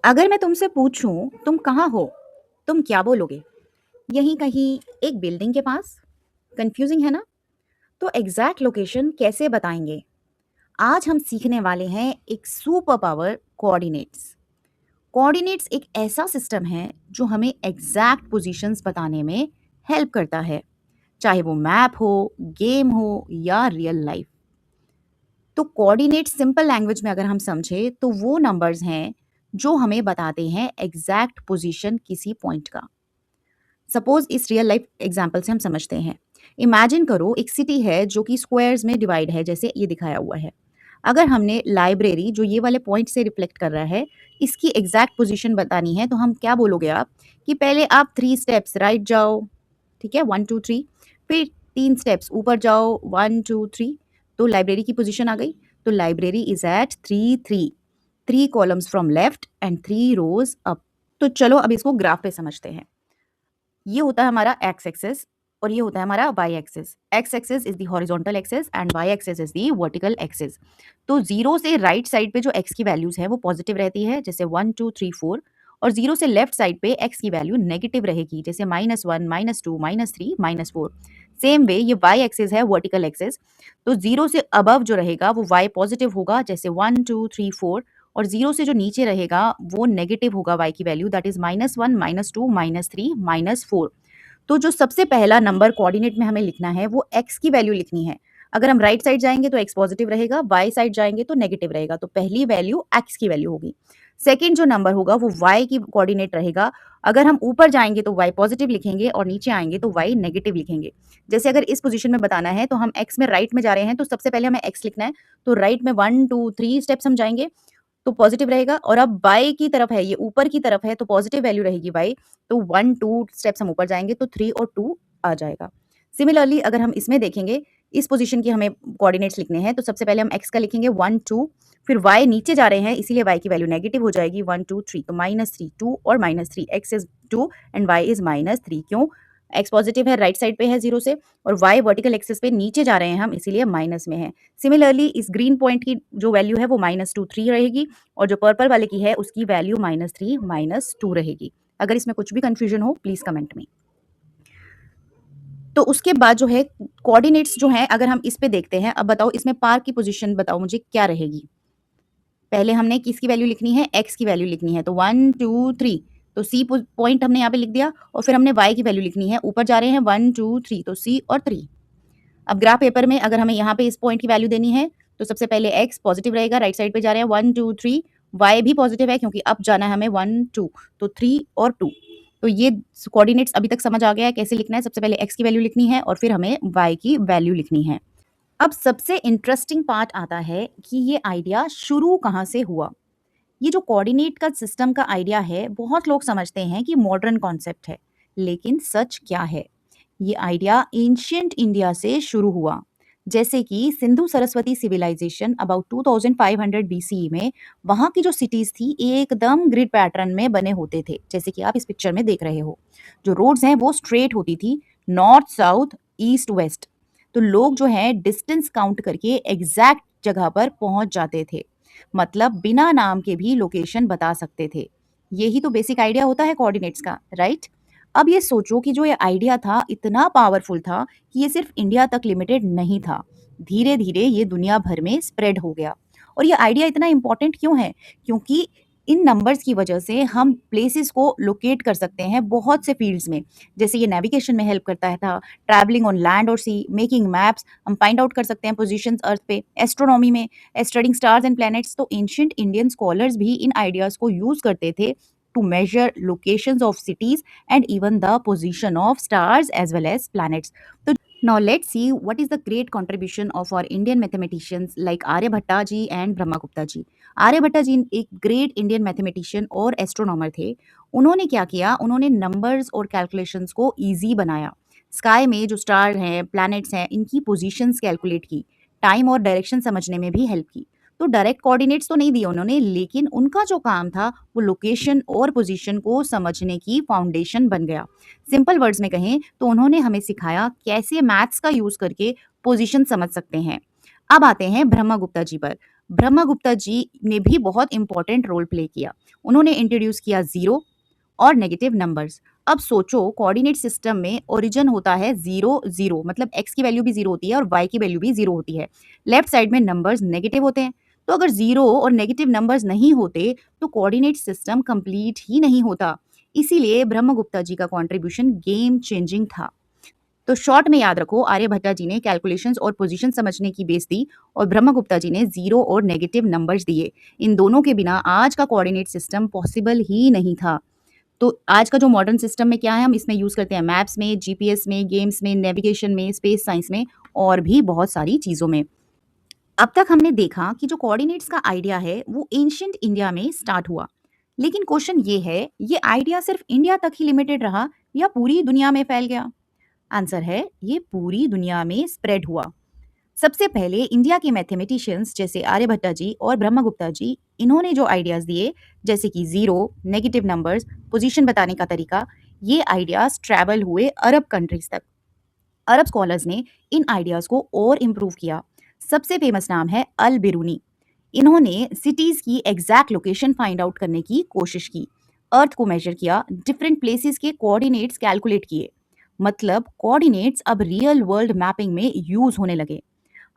अगर मैं तुमसे पूछूं तुम कहाँ हो, तुम क्या बोलोगे? यहीं कहीं, एक बिल्डिंग के पास? कंफ्यूजिंग है ना? तो एग्जैक्ट लोकेशन कैसे बताएंगे? आज हम सीखने वाले हैं एक सुपर पावर, कोऑर्डिनेट्स। कोऑर्डिनेट्स एक ऐसा सिस्टम है जो हमें एग्जैक्ट पोजीशंस बताने में हेल्प करता है, चाहे वो मैप हो, गेम हो या रियल लाइफ। तो कोऑर्डिनेट सिंपल लैंग्वेज में अगर हम समझे तो वो नंबर्स हैं जो हमें बताते हैं एग्जैक्ट पोजीशन किसी पॉइंट का। सपोज इस रियल लाइफ एग्जांपल से हम समझते हैं। इमेजिन करो एक सिटी है जो कि स्क्वायर्स में डिवाइड है, जैसे ये दिखाया हुआ है। अगर हमने लाइब्रेरी, जो ये वाले पॉइंट से रिफ्लेक्ट कर रहा है, इसकी एग्जैक्ट पोजीशन बतानी है, तो हम क्या बोलोगे आप? कि पहले आप 3 स्टेप्स राइट जाओ, ठीक है, 1 2 3। फिर 3 स्टेप्स ऊपर जाओ, 1 2 3। तो लाइब्रेरी की पोजीशन आ गई। तो library is at 3 3, 3 columns from left and 3 rows up. तो चलो अब इसको ग्राफ पे समझते हैं। ये होता है हमारा एक्स एक्सिस और ये होता है हमारा Y axis. X axis is the horizontal axis and Y axis is the vertical axis. तो जीरो से राइट साइड पे जो एक्स की वैल्यूज है वो पॉजिटिव रहती है, जैसे 1 2 3 4। और जीरो से लेफ्ट साइड पे एक्स की वैल्यू नेगेटिव रहेगी, जैसे -1 -2 -3 -4। सेम वे ये वाई एक्सिस है, वर्टिकल एक्सिस। तो जीरो से अबव जो रहेगा वो वाई पॉजिटिव होगा, जैसे 1 2 3 4। और जीरो से जो नीचे रहेगा वो नेगेटिव होगा y की वैल्यू, दैट इज -1 -2 -3 -4। तो जो सबसे पहला नंबर कोऑर्डिनेट में हमें लिखना है वो x की वैल्यू लिखनी है। अगर हम राइट साइड जाएंगे तो x पॉजिटिव रहेगा, y साइड जाएंगे तो नेगेटिव रहेगा। तो पहली वैल्यू x की वैल्यू होगी। सेकंड जो नंबर होगा वो y की कोऑर्डिनेट रहेगा। अगर हम ऊपर जाएंगे तो y पॉजिटिव लिखेंगे और नीचे आएंगे तो y नेगेटिव लिखेंगे। जैसे अगर इस पोजीशन में बताना है तो हम x में राइट में जा रहे हैं, तो सबसे पहले हमें x लिखना है। तो राइट में 1 2 3 स्टेप्स हम जाएंगे तो पॉजिटिव रहेगा। और अब बाई की तरफ है, ये ऊपर की तरफ है, तो पॉजिटिव वैल्यू रहेगी बाई। तो 1 2 स्टेप्स हम ऊपर जाएंगे तो 3 और 2 आ जाएगा। सिमिलरली अगर हम इसमें देखेंगे, इस पोजीशन की हमें कोऑर्डिनेट्स लिखने हैं, तो सबसे पहले हम एक्स का लिखेंगे 1 2। फिर वाई नीचे जा रहे हैं इसीलिए वाई की वैल्यू नेगेटिव हो जाएगी, 1 2 3। तो -3, 2 और -3, X is 2 and Y is -3। क्यों? एक्स पॉजिटिव है, राइट साइड पे है जीरो से, और वाई वर्टिकल एक्सिस पे नीचे जा रहे हैं हम, इसीलिए माइनस में है। सिमिलरली इस ग्रीन पॉइंट की जो वैल्यू है वो -2 3 रहेगी, और जो पर्पल वाले की है उसकी वैल्यू -3 -2 रहेगी। अगर इसमें कुछ भी कंफ्यूजन हो प्लीज कमेंट में। तो उसके बाद जो है कोऑर्डिनेट्स जो है, अगर हम इस पे देखते हैं, अब बताओ इसमें पार्क की पोजीशन बताओ मुझे क्या रहेगी। पहले हमने किसकी वैल्यू लिखनी है? एक्स की वैल्यू लिखनी है, तो 1 2 3। तो सी पॉइंट हमने यहाँ पे लिख दिया, और फिर हमने वाई की वैल्यू लिखनी है, ऊपर जा रहे हैं 1 2 3, तो सी और 3। अब ग्राफ पेपर में अगर हमें यहाँ पे इस पॉइंट की वैल्यू देनी है, तो सबसे पहले एक्स पॉजिटिव रहेगा, राइट साइड पे जा रहे हैं 1 2 3। वाई भी पॉजिटिव है क्योंकि अब जाना है हमें 1 2, तो 3 और 2। तो ये कोऑर्डिनेट्स अभी तक समझ आ गया है कैसे लिखना है। सबसे पहले एक्स की वैल्यू लिखनी है और फिर हमें वाई की वैल्यू लिखनी है। अब सबसे इंटरेस्टिंग पार्ट आता है कि ये आइडिया शुरू कहाँ से हुआ। ये जो कोऑर्डिनेट का सिस्टम का आइडिया है, बहुत लोग समझते हैं कि मॉडर्न कॉन्सेप्ट है, लेकिन सच क्या है? ये आइडिया एंशियंट इंडिया से शुरू हुआ। जैसे कि Sindhu Saraswati civilization about 2500 BCE में, वहाँ की जो सिटीज थी एकदम ग्रिड पैटर्न में बने होते थे, जैसे कि आप इस पिक्चर में देख रहे हो। जो रोड्स हैं वो स्ट्रेट होती थी, नॉर्थ साउथ ईस्ट वेस्ट। तो लोग जो है डिस्टेंस काउंट करके एग्जैक्ट जगह पर पहुंच जाते थे, मतलब बिना नाम के भी लोकेशन बता सकते थे। यही तो बेसिक आइडिया होता है कोऑर्डिनेट्स का, राइट? अब ये सोचो कि जो ये आइडिया था इतना पावरफुल था कि ये सिर्फ इंडिया तक लिमिटेड नहीं था, धीरे धीरे ये दुनिया भर में स्प्रेड हो गया। और ये आइडिया इतना इंपॉर्टेंट क्यों है? क्योंकि इन नंबर्स की वजह से हम प्लेसेस को लोकेट कर सकते हैं बहुत से फील्ड्स में। जैसे ये नेविगेशन में हेल्प करता है था, ट्रैवलिंग ऑन लैंड और सी, मेकिंग मैप्स, हम फाइंड आउट कर सकते हैं पोजीशंस अर्थ पे, एस्ट्रोनॉमी में, स्टडिंग स्टार्स एंड प्लैनेट्स। तो एंशिएंट इंडियन स्कॉलर्स भी इन आइडियाज को यूज करते थे to measure locations of cities and even the position of stars as well as planets. So now let's see what is the great contribution of our Indian mathematicians like Aryabhatta ji and Brahmagupta ji. Aryabhatta जी एक great Indian mathematician और astronomer थे। उन्होंने क्या किया? उन्होंने numbers और calculations को easy बनाया। स्काई में जो स्टार हैं, प्लैनेट्स हैं, इनकी पोजीशंस कैलकुलेट की, टाइम और डायरेक्शन समझने में भी हेल्प की। तो डायरेक्ट कोऑर्डिनेट्स तो नहीं दिए उन्होंने, लेकिन उनका जो काम था वो लोकेशन और पोजीशन को समझने की फाउंडेशन बन गया। सिंपल वर्ड्स में कहें तो उन्होंने हमें सिखाया कैसे मैथ्स का यूज करके पोजीशन समझ सकते हैं। अब आते हैं ब्रह्मगुप्ता जी पर। ब्रह्मगुप्ता जी ने भी बहुत इंपॉर्टेंट रोल प्ले किया। उन्होंने इंट्रोड्यूस किया ज़ीरो और नेगेटिव नंबर्स। अब सोचो कोऑर्डिनेट सिस्टम में ओरिजिन होता है 0 0 मतलब x की वैल्यू भी 0 होती है और y की वैल्यू भी 0 होती है। लेफ्ट साइड में नंबर्स नेगेटिव होते हैं। तो अगर 0 और नेगेटिव नंबर्स नहीं होते तो कोऑर्डिनेट सिस्टम कंप्लीट ही नहीं होता। इसीलिए ब्रह्मगुप्ता जी का कंट्रीब्यूशन गेम चेंजिंग था। तो शॉर्ट में याद रखो, आर्यभट्टा जी ने कैलकुलेशंस और पोजीशन समझने की बेस दी और ब्रह्मगुप्ता जी ने जीरो और नेगेटिव नंबर्स दिए। इन दोनों के बिना आज का कोऑर्डिनेट सिस्टम पॉसिबल ही नहीं था। तो आज का जो मॉडर्न सिस्टम में क्या है, हम इसमें यूज करते हैं मैप्स में, जीपीएस में, गेम्स में, नेविगेशन में, स्पेस साइंस में और भी बहुत सारी चीजों में। अब तक हमने देखा कि जो कोऑर्डिनेट्स का आइडिया है वो एंशिएंट इंडिया में स्टार्ट हुआ। लेकिन क्वेश्चन ये है, ये आइडिया सिर्फ इंडिया तक ही लिमिटेड रहा या पूरी दुनिया में फैल गया? आंसर है, ये पूरी दुनिया में स्प्रेड हुआ। सबसे पहले इंडिया के मैथमेटिशियंस जैसे आर्यभट्टा जी और ब्रह्मगुप्ता जी, इन्होंने जो आइडियाज दिए जैसे कि जीरो, नेगेटिव नंबर्स, पोजीशन बताने का तरीका, ये आइडियाज ट्रैवल हुए अरब कंट्रीज तक। अरब स्कॉलर्स ने इन आइडियाज को और इम्प्रूव किया। सबसे फेमस नाम है अल बिरूनी। इन्होंने सिटीज की एग्जैक्ट लोकेशन फाइंड आउट करने की कोशिश की, अर्थ को मेजर किया, डिफरेंट प्लेसेस के कोऑर्डिनेट्स कैलकुलेट किए। मतलब कोऑर्डिनेट्स अब रियल वर्ल्ड मैपिंग में यूज होने लगे।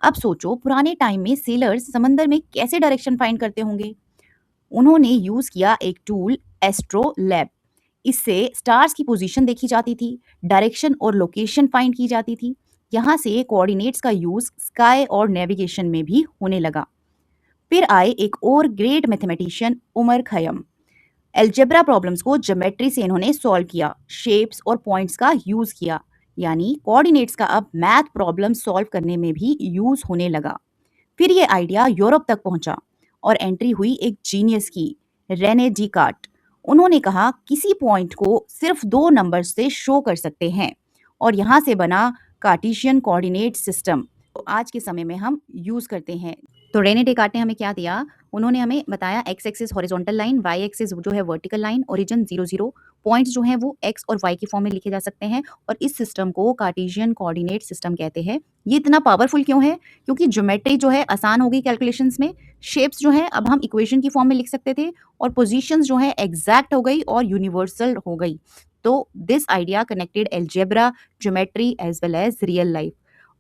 अब सोचो पुराने टाइम में सेलर्स समंदर में कैसे डायरेक्शन फाइंड करते होंगे। उन्होंने यूज किया एक टूल, एस्ट्रो लैब। इससे स्टार्स की पोजीशन देखी जाती थी, डायरेक्शन और लोकेशन फाइंड की जाती थी। यहाँ से कोऑर्डिनेट्स का यूज स्काई और नेविगेशन में भी होने लगा। फिर आए एक और great mathematician, Omar Khayyam. Algebra problems को ज्योमेट्री से इन्होंने सॉल्व किया, शेप्स और पॉइंट्स का यूज किया। यानी कोऑर्डिनेट्स का अब मैथ प्रॉब्लम सॉल्व करने में भी यूज होने लगा। फिर ये आइडिया यूरोप तक पहुंचा और एंट्री हुई एक जीनियस की, रेने डिकार्ट। उन्होंने कहा किसी पॉइंट को सिर्फ दो नंबर से शो कर सकते हैं और यहाँ से बना कार्टेशियन कोऑर्डिनेट सिस्टम। तो आज के समय में हम यूज करते हैं। तो रेने डिकार्ट ने हमें क्या दिया, उन्होंने हमें बताया X axis horizontal line, Y axis जो है वर्टिकल लाइन, ओरिजिन 0 0, पॉइंट्स जो हैं वो एक्स और वाई की फॉर्म में लिखे जा सकते हैं और इस सिस्टम को कार्टेशियन कोऑर्डिनेट सिस्टम कहते हैं। ये इतना पावरफुल क्यों है? क्योंकि ज्योमेट्री जो है आसान हो गई कैलकुलेशंस में, शेप्स जो है अब हम इक्वेशन की फॉर्म में लिख सकते थे और पोजीशंस जो है एग्जैक्ट हो गई और यूनिवर्सल हो गई। तो this idea connected algebra, geometry as well as real life.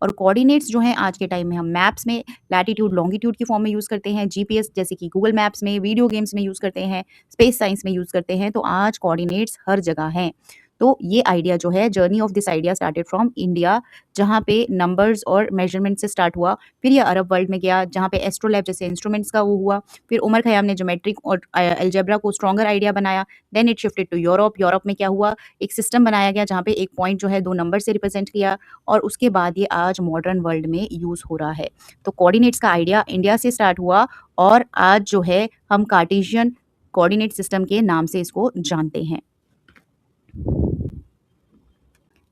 और कोऑर्डिनेट्स जो हैं आज के टाइम में हम मैप्स में लैटिट्यूड लॉन्गिट्यूड की फॉर्म में यूज़ करते हैं, जीपीएस जैसे कि गूगल मैप्स में, वीडियो गेम्स में यूज़ करते हैं, स्पेस साइंस में यूज़ करते हैं। तो आज कोऑर्डिनेट्स हर जगह हैं। तो ये आइडिया जो है, journey of this idea started from India, जहाँ पे नंबर्स और मेजरमेंट से स्टार्ट हुआ। फिर ये अरब वर्ल्ड में गया जहाँ पे एस्ट्रोलैब जैसे इंस्ट्रूमेंट्स का वो हुआ। फिर उमर खयाम ने ज्योमेट्रिक और अलजेब्रा को स्ट्रॉन्गर आइडिया बनाया। Then it shifted to Europe. Europe में क्या हुआ, एक सिस्टम बनाया गया जहाँ पे एक पॉइंट जो है दो नंबर से रिप्रेजेंट किया और उसके बाद ये आज मॉडर्न वर्ल्ड में यूज़ हो रहा है। तो कोऑर्डिनेट्स का आइडिया इंडिया से स्टार्ट हुआ और आज जो है हम कार्टेशियन कोऑर्डिनेट सिस्टम के नाम से इसको जानते हैं।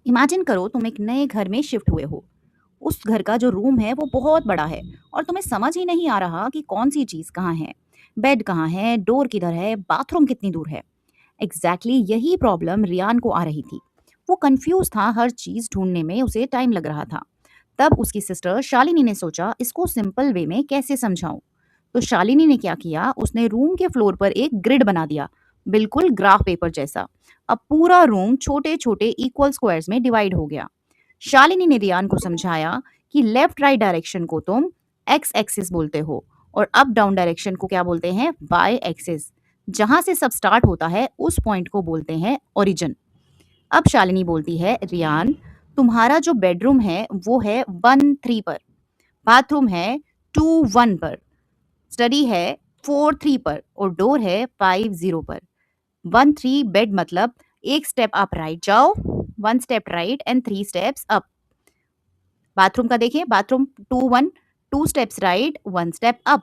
इमेजिन करो तुम एक नए घर में शिफ्ट हुए हो। उस घर का जो रूम है वो बहुत बड़ा है और तुम्हें समझ ही नहीं आ रहा कि कौन सी चीज़ कहाँ है, बेड कहाँ है, डोर किधर है, बाथरूम कितनी दूर है। एग्जैक्टली यही प्रॉब्लम रियान को आ रही थी। वो कंफ्यूज था, हर चीज़ ढूंढने में उसे टाइम लग रहा था। तब उसकी सिस्टर शालिनी ने सोचा इसको सिंपल वे में कैसे समझाऊं। तो शालिनी ने क्या किया, उसने रूम के फ्लोर पर एक ग्रिड बना दिया, बिल्कुल ग्राफ पेपर जैसा। अब पूरा रूम छोटे छोटे इक्वल स्क्वायर्स में डिवाइड हो गया। शालिनी ने रियान को समझाया कि लेफ्ट राइट डायरेक्शन को तुम एक्स एक्सिस बोलते हो और अप डाउन डायरेक्शन को क्या बोलते हैं, वाई एक्सिस। जहां से सब स्टार्ट होता है उस पॉइंट को बोलते हैं ओरिजिन। अब शालिनी बोलती है, रियान तुम्हारा जो बेडरूम है वो है 1 3 पर, बाथरूम है 2 1 पर, स्टडी है 4 3 पर और डोर है 5 0 पर। 1 3 बेड मतलब एक स्टेप आप राइट जाओ, 1 step right and 3 steps up. Bathroom का देखें, bathroom 2 1, 2 steps right, 1 step up.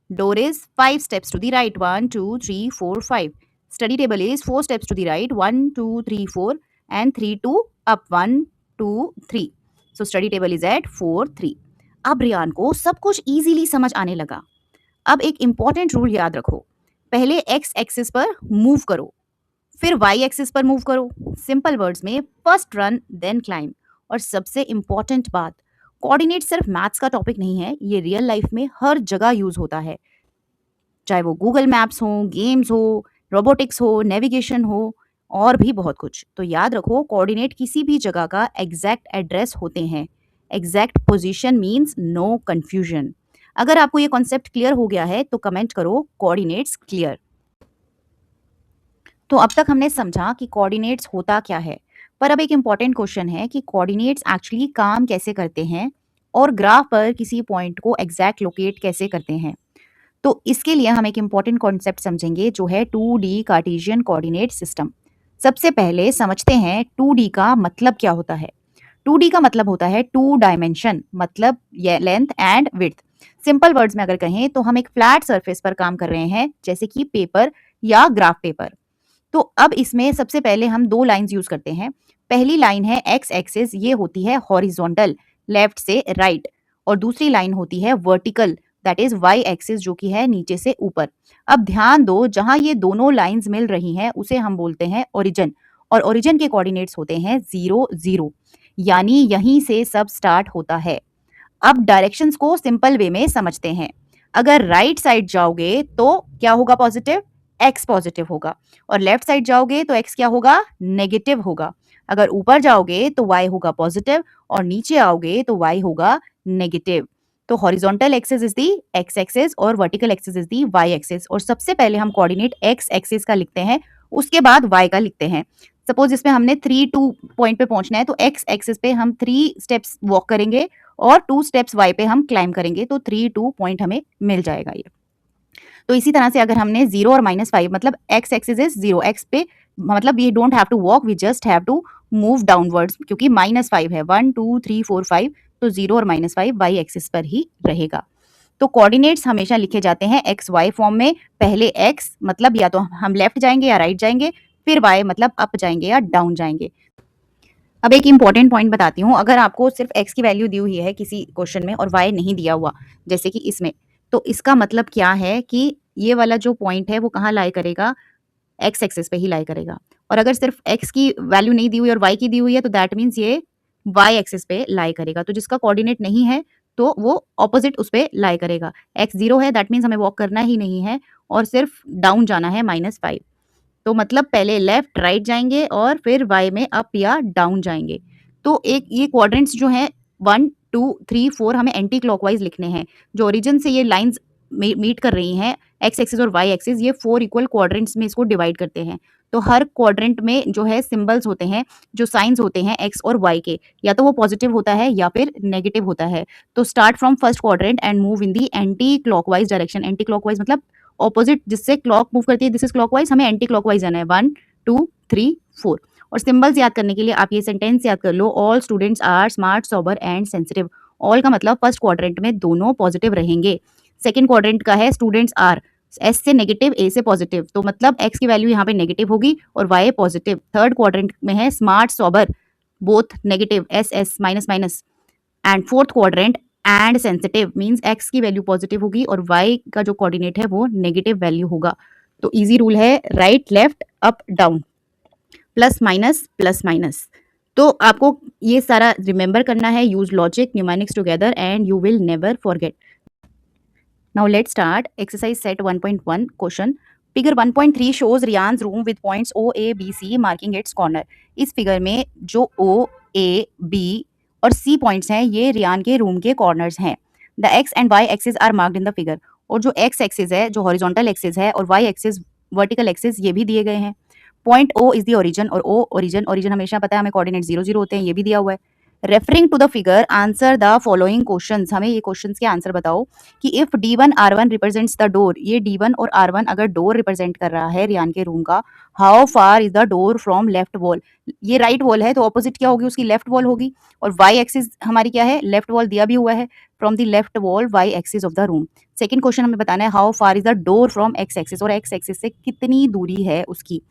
Door is 5 steps to the right. 1, 2, 3, 4, 5. Study table is 4 steps to the right. 1, 2, 3, 4 and 3, 2 up. 1, 2, 3. So study table is at 4, 3. अब रियान को सब कुछ easily समझ आने लगा। अब एक इंपॉर्टेंट रूल याद रखो, पहले एक्स एक्सिस पर मूव करो, फिर वाई एक्सिस पर मूव करो। सिंपल वर्ड्स में फर्स्ट रन देन क्लाइंब। और सबसे इंपॉर्टेंट बात, कोऑर्डिनेट सिर्फ मैथ्स का टॉपिक नहीं है, ये रियल लाइफ में हर जगह यूज होता है, चाहे वो गूगल मैप्स हो, गेम्स हो, रोबोटिक्स हो, नेविगेशन हो और भी बहुत कुछ। तो याद रखो, कोऑर्डिनेट किसी भी जगह का एग्जैक्ट एड्रेस होते हैं। Exact position means no confusion. अगर आपको ये कॉन्सेप्ट क्लियर हो गया है तो कमेंट करो कोऑर्डिनेट्स क्लियर। तो अब तक हमने समझा कि कोऑर्डिनेट्स होता क्या है, पर अब एक इम्पॉर्टेंट क्वेश्चन है कि कोऑर्डिनेट्स एक्चुअली काम कैसे करते हैं और ग्राफ पर किसी पॉइंट को एग्जैक्ट लोकेट कैसे करते हैं। तो इसके लिए हम एक इम्पॉर्टेंट कॉन्सेप्ट समझेंगे जो है 2D कार्टेशियन कोऑर्डिनेट सिस्टम। सबसे पहले समझते हैं 2D का मतलब क्या होता है। 2D का मतलब होता है टू डायमेंशन, मतलब length and width. Simple words में अगर कहें तो हम एक फ्लैट सरफेस पर काम कर रहे हैं, जैसे कि पेपर या ग्राफ पेपर। तो अब इसमें सबसे पहले हम दो लाइंस यूज करते हैं। पहली लाइन है एक्स एक्सिस, ये होती है हॉरिजॉन्टल, लेफ्ट से राइट, और दूसरी लाइन होती है vertical, that is Y axis, जो कि है नीचे से ऊपर। अब ध्यान दो, जहां ये दोनों लाइंस मिल रही हैं उसे हम बोलते हैं ओरिजिन, और ओरिजिन के कोऑर्डिनेट्स होते हैं 0 0, यानी यहीं से सब स्टार्ट होता है। अब डायरेक्शंस को सिंपल वे में समझते हैं। अगर राइट साइड जाओगे तो क्या होगा? पॉजिटिव, एक्स पॉजिटिव होगा, और लेफ्ट साइड जाओगे तो एक्स क्या होगा? नेगेटिव होगा। अगर ऊपर जाओगे तो वाई होगा पॉजिटिव, और नीचे आओगे तो वाई होगा नेगेटिव। तो horizontal axis is the X axis और vertical axis is the Y axis. और सबसे पहले हम कोऑर्डिनेट एक्स एक्सिस का लिखते हैं, उसके बाद वाई का लिखते हैं। सपोज इसमें हमने 3 2 पॉइंट पे पहुंचना है, तो एक्स एक्सिस पे हम 3 स्टेप्स वॉक करेंगे और 2 स्टेप्स वाई पे हम क्लाइम करेंगे, तो 3 2 पॉइंट हमें मिल जाएगा ये। तो इसी तरह से अगर हमने 0 और -5, मतलब एक्स एक्सिस इज 0, एक्स पे मतलब we don't have to walk, we just have to move downwards, क्योंकि -5 है, 1 2 3 4 5, तो 0 और -5 वाई एक्सिस पर ही रहेगा। तो कोऑर्डिनेट्स हमेशा लिखे जाते हैं एक्स वाई फॉर्म में। पहले एक्स मतलब या तो हम लेफ्ट जाएंगे या राइट जाएंगे, फिर वाई मतलब अप जाएंगे या डाउन जाएंगे। अब एक इंपॉर्टेंट पॉइंट बताती हूँ, अगर आपको सिर्फ एक्स की वैल्यू दी हुई है किसी क्वेश्चन में और वाई नहीं दिया हुआ, जैसे कि इसमें, तो इसका मतलब क्या है कि ये वाला जो पॉइंट है वो कहाँ लाई करेगा? एक्स एक्सिस पे ही लाई करेगा। और अगर सिर्फ एक्स की वैल्यू नहीं दी हुई और वाई की दी हुई है, तो दैट मीन्स ये वाई एक्सिस पे लाई करेगा। तो जिसका कोऑर्डिनेट नहीं है तो वो ऑपोजिट उस पे लाई करेगा। एक्स 0 है, दैट मीन्स हमें वॉक करना ही नहीं है और सिर्फ डाउन जाना है -5। तो मतलब पहले लेफ्ट राइट जाएंगे और फिर वाई में अप या डाउन जाएंगे। तो एक ये क्वाड्रेंट्स जो हैं 1 2 3 4 हमें एंटी क्लॉकवाइज लिखने हैं। जो ओरिजिन से ये लाइंस मीट कर रही हैं, एक्स एक्सिस और वाई एक्सिस, ये 4 इक्वल क्वाड्रेंट्स में इसको डिवाइड करते हैं। तो हर क्वाड्रेंट में जो है सिंबल्स होते हैं, जो साइंस होते हैं एक्स और वाई के, या तो वो पॉजिटिव होता है या फिर नेगेटिव होता है। तो start from first quadrant and move in the anti clockwise direction. Anti clockwise मतलब ऑपोजिट, जिससे क्लॉक मूव करती है, दिस इज क्लॉकवाइज, हमें एंटी क्लॉकवाइज जाना है, 1 2 3 4। और सिंबल्स याद करने के लिए आप ये सेंटेंस याद कर लो, all students are smart sober and sensitive. All का मतलब फर्स्ट क्वाड्रेंट में दोनों पॉजिटिव रहेंगे। सेकंड क्वाड्रेंट का है स्टूडेंट्स आर, एस से नेगेटिव, ए से पॉजिटिव, तो मतलब एक्स की वैल्यू यहाँ पे नेगेटिव होगी और वाई पॉजिटिव। थर्ड क्वाड्रेंट में है smart sober, both negative, S S minus minus. And fourth quadrant and sensitive means x की वैल्यू पॉजिटिव होगी और वाई का जो कोऑर्डिनेट है वो नेगेटिव वैल्यू होगा। तो इजी रूल है, right left up down, plus minus. तो आपको ये सारा रिमेंबर करना है, use logic numerics together and you will never forget. Now let's start exercise set 1.1 question. Figure 1.3 shows Ryan's room with points O A B C marking its corner. इस figure में जो O A B और C points हैं ये Ryan के room के corners हैं। The x and Y axis are marked in the figure. और जो एक्स एक्सिस है, जो हॉरिजॉन्टल एक्सिस है, और वाई एक्सिस वर्टिकल एक्सिस, ये भी दिए गए हैं। Point O is the origin, और O ओरिजिन हमेशा पता है हमें, कोऑर्डिनेट 0 0 होते हैं, ये भी दिया हुआ है। Referring to the figure answer the following questions. हमें ये क्वेश्चंस के आंसर बताओ कि if D1 R1 represents the door, ये D1 और R1 अगर डोर रिप्रेजेंट कर रहा है रियान के रूम का, how far is the door from left wall. ये राइट वॉल है तो ऑपोजिट क्या होगी उसकी? लेफ्ट वॉल होगी। और वाई एक्सिस हमारी क्या है? लेफ्ट वॉल दिया भी हुआ है, from the left wall Y axis of the room. Second question हमें बताना है how far is the door from X axis, और एक्स एक्सिस से कितनी दूरी है उसकी।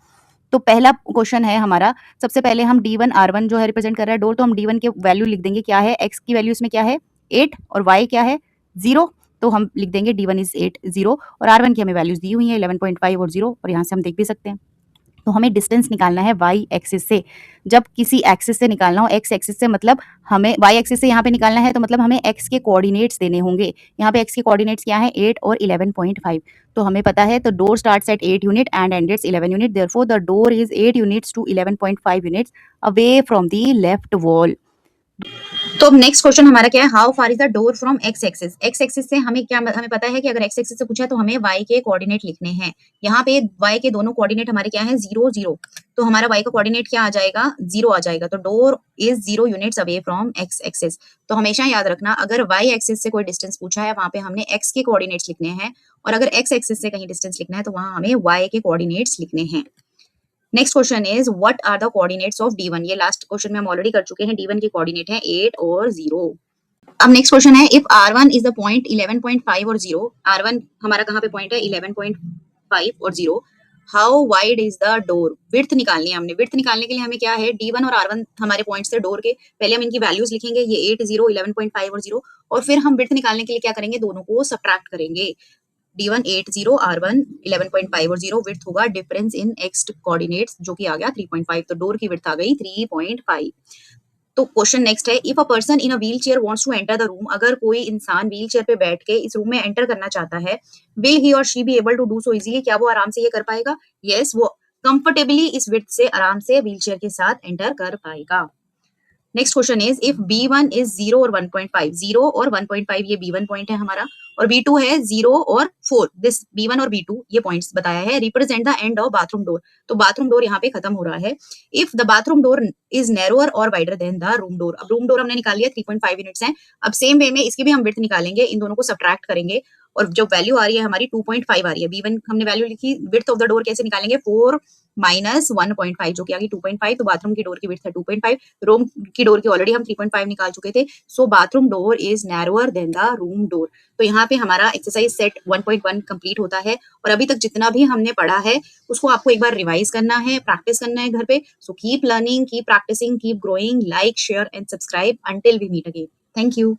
तो पहला क्वेश्चन है हमारा, सबसे पहले हम D1 R1 जो है रिप्रेजेंट कर रहा है डोर, तो हम D1 के वैल्यू लिख देंगे, क्या है? x की वैल्यू इसमें क्या है? 8, और y क्या है? 0। तो हम लिख देंगे D1 इज 8 0, और R1 की हमें वैल्यूज दी हुई है 11.5 और 0, और यहाँ से हम देख भी सकते हैं। तो हमें डिस्टेंस निकालना है वाई एक्सिस से। जब किसी एक्सिस से निकालना हो, एक्स एक्सिस से मतलब हमें वाई एक्सिस से यहाँ पे निकालना है, तो मतलब हमें एक्स के कोऑर्डिनेट्स देने होंगे। यहाँ पे एक्स के कोऑर्डिनेट्स क्या है, 8 और 11.5। तो हमें पता है, तो door starts at 8 unit and ends 11 unit, therefore the door is 8 units to 11.5 units away from the left wall. तो अब नेक्स्ट क्वेश्चन हमारा क्या है, how far is the door from X axis. X axis से हमें पता है कि अगर एक्स एक्सिस से पूछा तो हमें वाई के कोऑर्डिनेट लिखने हैं। यहाँ पे वाई के दोनों कोऑर्डिनेट हमारे क्या है, 0 0। तो हमारा वाई का कोऑर्डिनेट क्या आ जाएगा, 0 आ जाएगा। तो door is 0 units away from X axis. तो हमेशा याद रखना, अगर वाई एक्सिस से कोई डिस्टेंस पूछा है, वहां पे हमने एक्स के कोऑर्डिनेट्स लिखने हैं, और अगर एक्स एक्सिस से कहीं डिस्टेंस लिखना है तो वहां हमें वाई के कोऑर्डिनेट्स लिखने हैं। Next question is what are the coordinates of D1। ये लास्ट क्वेश्चन में हम ऑलरेडी कर चुके हैं। D1 के कोऑर्डिनेट है 8 और 0। अब नेक्स्ट क्वेश्चन है, if R1 is the point 11.5 और 0, R1 हमारा कहाँ पे पॉइंट है, 11.5 और 0, how wide is the door. Width निकालनी है हमने। विड्थ निकालने के लिए हमें क्या है, D1 और R1 हमारे पॉइंट्स थे डोर के। पहले हम इनकी वैल्यूज लिखेंगे, ये 8 0 11.5 और 0, और फिर हम विड्थ निकालने के लिए क्या करेंगे, दोनों को सब्ट्रैक्ट करेंगे। D1 8 0, R1 11.5 और 0, विड्थ होगा डिफरेंस इन एक्स कोऑर्डिनेट्स जो कि आ गया 3.5। तो डोर की विड्थ आ गई 3.5। तो क्वेश्चन नेक्स्ट है, if a person in a wheelchair wants to enter the room. अगर कोई इंसान व्हील चेयर पे बैठ के इस रूम में एंटर करना चाहता है, विल ही और she be able to do so easily. क्या वो आराम से ये कर पाएगा? यस, वो कंफर्टेबली इस विड्थ से आराम से व्हील चेयर के साथ एंटर कर पाएगा। Next question is, if B1 is 0 और 1.5, 0 और 1.5 ये B1 पॉइंट है हमारा, और B2 है 0 और 4। दिस B1 और B2 ये पॉइंट्स बताया है। Represent the end of bathroom door. तो बाथरूम डोर यहाँ पे खत्म हो रहा है। If the bathroom door is narrower और wider than the room door. अब रूम डोर हमने निकाल लिया, 3.5 यूनिट्स हैं। अब सेम वे में इसकी भी हम विड्थ निकालेंगे, इन दोनों को सब्ट्रैक्ट करेंगे, और जो वैल्यू आ रही है हमारी 2.5 आ रही है। B1 हमने वैल्यू लिखी, विड्थ ऑफ द डोर कैसे निकालेंगे, 4 माइनस 1.5 जो कि आ गई 2.5। तो बाथरूम की डोर की विड्थ है 2.5, रूम की डोर की ऑलरेडी हम 3.5 निकाल चुके थे। So bathroom door is narrower than the room door. तो यहाँ पे हमारा एक्सरसाइज सेट 1.1 कंप्लीट होता है। और अभी तक जितना भी हमने पढ़ा है उसको आपको एक बार रिवाइज करना है, प्रैक्टिस करना है घर पे। So keep learning, keep practising, keep growing. Like, share and subscribe until we meet again. Thank you.